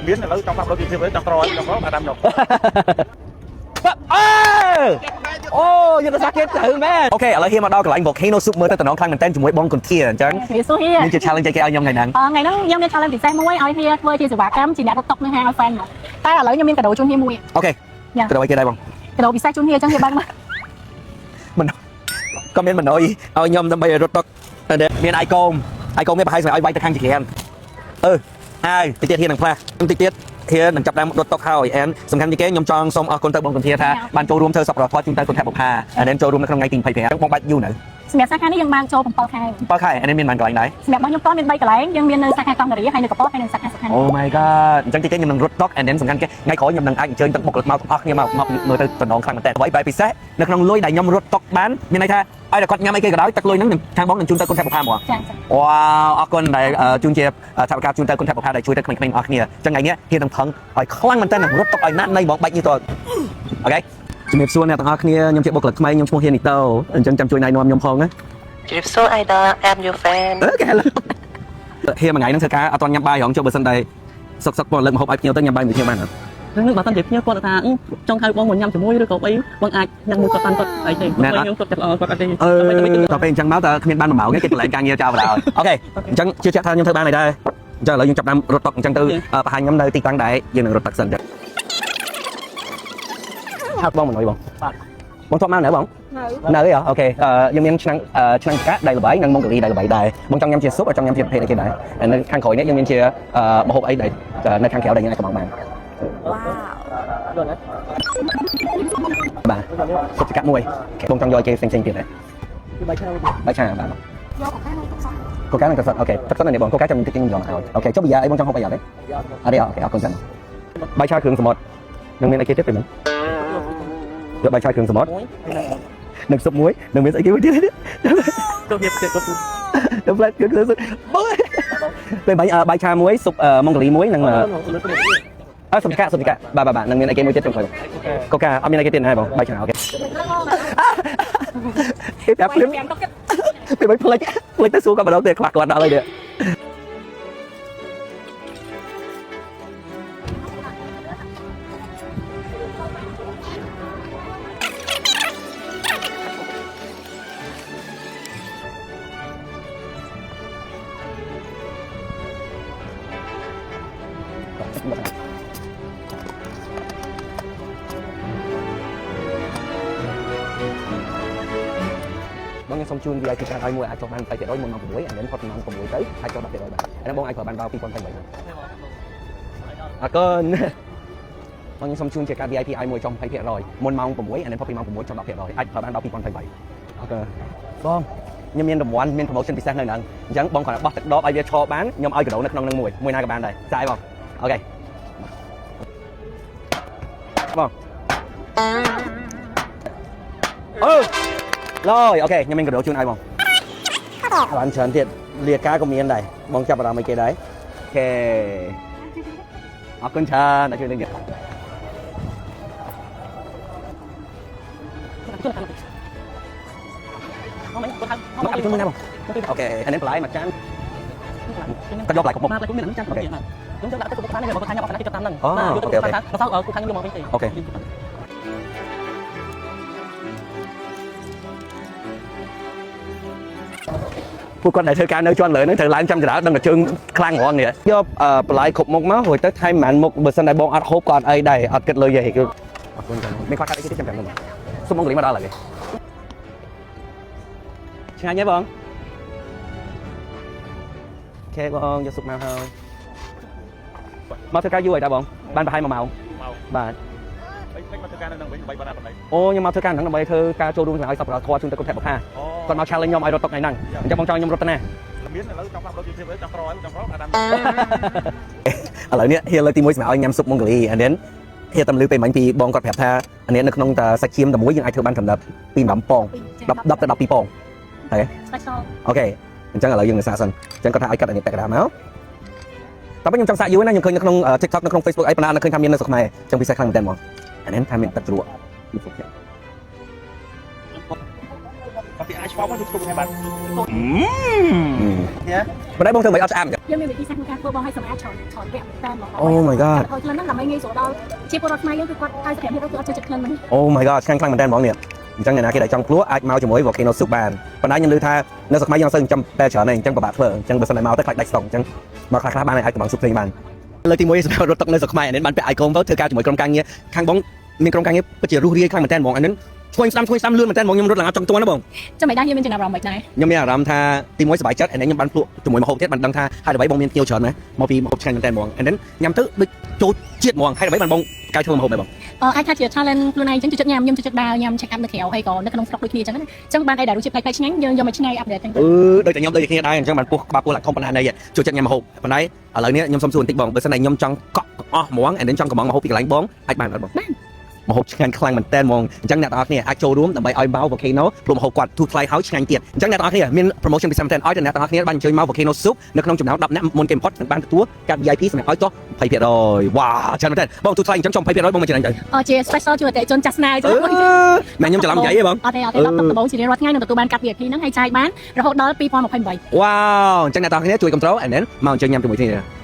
biến là lấy trong đôi kia với trong trò trong đó mà đâm được ô giờ nó ra kết thử mẹ ok ở lại khi mà đo cái lại volcano super tới tận nó khăn mình tên chúng mới bong còn kia chẳng nhưng chỉ challenge cái nhau ngày nắng ngày đó giống như challenge thì xem mới ở here với chia sẻ bạc cam chỉ đạt được tóc nữa hai fan mà ta là lấy nhân viên cả đồ chung here mui ok cái đồ kia đây bong cái đồ bị sai chung here chẳng thể băng mà mình comment mình nói ao nhom tầm bây giờ rất tóc miền icon cái bài ai bay tới khăn chỉ kèn ai tiết thiên đằng pha tiết thiên đằng chập đang đột tóc hào emสำคัญที่แกยมจองส่งคนเตอร์บงคนเทียท่าบ้านโจรวมเธอสับรอทอดจุนเตอร์คนแทบบุพาอันนั้นโจรวมในครั้งไงติงไผ่แพ้มองบัดอยู่ไหนสมัยสาขานี่ยังบางโจผมปอไข่อันนี้มีมันกลางไหนสมัยบางยมต้อนเป็นใบกระไรยังมีในสาขากองกระดิ่งให้ในกระป๋อให้ในสาขาสาขาโอ้ my god จังที่แกยมนังรถต็อกอันนั้นสำคัญแกไงขอยมนังไอ้เชิญตั้งบกหลักมาอักเนี่ยมาเมื่อตอนน้องครั้งแต่ไว้ใบปีแซ่ในครั้งลุยได้ยมรถต็อกบ้านมีไหนท่าไอ้เด็กกดยมไอ้เกย์กระไรตักลุยนั่งทางบ้องหนึ่งจุนเตอร์คนแทบบุพาหมดว้าวอักคนได้จุนเจ็บทำการจุนเตอร์คนแทบบุพาได้ช่วยได้ครั้งอักเนี่ยจังไงเนี้ยเฮียดังพังไอ้คลั่งมันเต้นรถต็อกไอ้นั่นในบอกใบยี่ตัวโอเคជំរាបសួរអ្នកទាំងអស់គ្នាខ្ញុំជាបុគ្គលិកថ្មីខ្ញុំឈ្មោះហ៊ានីតូអញ្ចឹងចាំជួយណែនាំខ្ញុំផងណាជំរាបសួរ Ida I'm your fan គេហៅហ៊ាមួយថ្ងៃហ្នឹងធ្វើការអត់ទាន់ញ៉ាំបាយហងចុះបើសិនតែសុកពណ៌លើកម្ហូបឲ្យភ្ញៀវទៅញ៉ាំបាយមួយគ្នាបានអត់នឹងបើសិនជាភ្ញៀវគាត់ថាចង់ហៅបងមកញ៉ាំជាមួយឬក៏អីបងអាចញ៉ាំមួយគាត់បានគាត់អីទេខ្ញុំគាត់ចិត្តល្អគាត់អត់ទេតើពេលអញ្ចឹងមកតើគ្មានបាន1ម៉ោងទេគេកន្លែងការងារចោលបណ្ដោយអូខេអញ្ចឹងជឿជាក់ថាខ្ញុំធ្វើបានហើយដែរអញ្ចឹងឥឡូវយើងចាប់តាមរត់តុកអញ្ចឹងទៅបង្ហាញខ្ញុំនៅទីតាំងដែរយើងនឹងរត់តុកសិនចឹងហៅបងមកបងបងធ្លាប់មកនៅបងនៅអីអូខេយើងមានឆ្នាំងកាក់ដៃល្បីនិងម៉ុងការីដៃល្បីដែរបងចង់ញ៉ាំជាស៊ុបចង់ញ៉ាំជាប្រភេទអីគេដែរនៅខាងក្រោយនេះយើងមានជាម្ហូបអីដែរនៅខាងក្រៅដែលយើងអាចកំងបានបាទសុបកាក់មួយបងចង់យកគេផ្សេងទៀតដែរបាយឆាបាទកូកានឹងទឹកសុទ្ធអូខេទឹកសុទ្ធនេះបងកូកាចាំខ្ញុំតិចខ្ញុំយកមកឲ្យអូខេចុះប៊ីយ៉ាអីបងចង់ហូបអីអត់ទេអត់ទេអូខេអរគុណចឹងបាយឆាគ្រឿងសមុទ្រនឹងមានអីគេទៀតទេបងយកបាយឆាគ្រឿងសមុទ្រនឹងស៊ុបមួយនឹងមានស្អីគេទៀតទៅទៀតទៅផ្លែគ្រឿងស៊ុបពេលបាយឆាមួយស៊ុបម៉ុងការីមួយនឹងសុបកាក់បាទនឹងមានអីគេមួយទៀតខ្ញុំកូកាអត់មានអីគេទៀតណាបងបាយឆាអូខេគេប្រាប់ភ្លាមពេលមិនផ្លេចទៅសួរគាត់ម្ដងទៀតខ្វះគាត់ដល់ហើយទៀតបងខ្ញុំសូមជូន VIP កាតឲ្យមួយអាចចុះបាន20%មុនម៉ោង6អានេះផុតម៉ោង6ទៅអាចចុះ10%បានអានេះបងអាចប្រើបានដល់2023អរគុណបងខ្ញុំសូមជូនជាកាត VIP ឲ្យមួយចុះ20%មុនម៉ោង6អានេះផុតពីម៉ោង6ចុះ10%អាចប្រើបានដល់2023អូខេបងខ្ញុំមានរង្វាន់មាន promotion ពិសេសនៅហ្នឹងអញ្ចឹងបងគ្រាន់តែបោះទឹកដបឲ្យវាឈរបានខ្ញុំឲ្យកាដូនៅក្នុងហ្នឹងមួយណាក៏បានដែរចាយបងអូខេបងrồi ok nhưng mình có đồ chun ai bông bạn chọn thiệt liệt cá có miếng này bông chập vào mấy cái đấy ok ở con cha đã chọn được ok anh em lại mặt trắng cắt đốt lại cục một okพวกคนไหนเธอการnơi cho anh lợi nó thử lại trăm đã đang là chương khang của anh nè do lại cục một máu hồi tới thay mặn một bữa sau này bon ăn hộp còn ai đây ăn kết lời vậy kêu mấy khoa cái trăm trăm luôn số mong nghĩ mà đó là gì chào nhé bon ok bon giờ sụp nào thôi mau thưa ca vui đã bon ban hai màu bà ô nhưng mà thưa ca thằng bay thưa ca châu đun lại sập rồi thua chúng ta cũng thèm bậc ha còn mau challenge nhau ai đột tộc này năng cho mong cho nhau rốt nè ở lại nè hiện lại tìm mối mạo nhắm sụp mong gửi anh đến hiện tâm lưu về bánh pì bong còn phẹp tha anh đến được nông ta sạch chiêm tầm muối nhưng ai thưa ban thầm đập pin bấm pong đập pi pong thấy ok chẳng là lợi dụng người xa sân chẳng có thay cắt anh tẹt đá máu tao biết nhưng trong xã dưới này nhưng khơi trong TikTok trong Facebook ấy nó khơi tham gia nó sọc này trong video khăn tên mong anh em tham gia tập ruộng mà thì ai cho nó chụp ngay bạn nhé មិនដែរបងធ្វើមិនអត់ឆ្អាមចឹង យើងមានវិធីសាស្ត្រក្នុងការធ្វើបងឲ្យសម្អាតឆនពាក់តាមមក Oh my god ហើយខ្លួនហ្នឹងដើម្បីងាយស្រួលដល់ជាពលរដ្ឋខ្មែរយើងគឺគាត់ហើយសុខភាពយើងគឺអត់ចូលចិត្តខ្លួនហ្នឹង Oh my god ឆ្ងាញ់ខ្លាំងមែនតើបងនេះអញ្ចឹងអ្នកណាគេដែលចង់ភ្លក់អាចមកជាមួយ volcano soup បានប៉ុន្តែខ្ញុំឮថានៅស្រុកខ្មែរយើងអត់សូវចំតែច្រើនទេអញ្ចឹងពិបាកធ្វើអញ្ចឹងបើសិនតែមកទៅខ្លាចដាច់ស្តុងអញ្ចឹងមកខ្លះៗបានអាចកំងស៊ុបភ្លេងបានលើកទី1សម្រាប់រត់ទឹកនៅស្រុកខ្មែរអានេះបានពាក់ icon ទៅធ្វើការជាមួយក្រុមការងារខាងបងមានក្រុមការងារពិតជារស់រាយខ្លាំងមែនតើបងអានេះឈ្ងុយស្ដាំលឿនមែនតើបងខ្ញុំរត់ឡើងចង់ទាន់ណាបង ចាំមិនដែរយើងមានចំណាប់អារម្មណ៍មិនដែរ ខ្ញុំមានអារម្មណ៍ថាទី1សប្បាយចិត្តអានេះខ្ញុំបានភ្លក់ជាមួយម្ហូបទៀតបានដឹងថាហើយដើម្បីបងមានភ្ញៀវច្រើនណាស់មកពីម្ហូបឆ្ងាញ់មែនតើបងអានេះញ៉ាំទៅដូចចូលជាតិហ្មងហើយដើម្បីបានបងកែធ្វើម្ហូបដែរបង អាចថាជា challenge ខ្លួនឯងអញ្ចឹងជួយចិត្តញ៉ាំខ្ញុំជួយចិត្តដើរញ៉ាំ check up នៅក្រៅហើយក៏នៅក្នុងស្រុកដូចគ្នាអញ្ចឹងណាអញ្ចឹងបានអីដែលរសជាតិប្លែកៗឆ្ងាញ់យើងយកមកឆ្នៃ update ទាំងទៅ ដូចតែខ្ញុំដូចគ្នាដែរអញ្ចឹងបានពោះក្បាលពោះឡាក់ខំប៉ុណ្ណានេះជួយចិត្តញ៉ាំម្ហូបប៉ុន្តែឥឡូវនេះខ្ញុំសុំសួរបន្តិចបងបើសិនតែខ្ញុំចង់កក់អស់ហ្មងអានេះចង់កំងម្ហូបពីកន្លែងបងអាចបានអត់បងបានម្ហូបឆ្ងាញ់ខ្លាំងមែនតើហ្មងអញ្ចឹងអ្នកទាំងអស់គ្នាអាចចូលរួមដើម្បីឲ្យមក volcano ព្រមម្ហូបគាត់ទូថ្លៃហើយឆ្ងាញ់ទៀតអញ្ចឹងអ្នកទាំងអស់គ្នាមាន promotion ពិសេសមែនតើឲ្យអ្នកទាំងអស់គ្នាបានអញ្ជើញមក volcano soup នៅក្នុងចំណោម10នាក់មុនគេ import នឹងបានទទួលកាត់ VIP សម្រាប់ឲ្យចុះ 20% វ៉ាច្រើនមែនតើបងទូថ្លៃអញ្ចឹងចុះ 20% បងមកចំណេញទៅ ជា special ជួយអតិជនចាស់ស្នើអញ្ចឹង មែនខ្ញុំច្រឡំនិយាយទេបង អត់ទេ10ដបងជារៀងរាល់ថ្ងៃនឹងទទួលបានកាត់ VIP ហ្នឹងហើយចាយបានរហូតដល់2028 វ៉ាវអញ្ចឹងអ្នកទាំងអស់គ្នាជួយគ្រប់ត្រូល and then មកអញ្ជើញញ៉ាំជាមួយគ្នា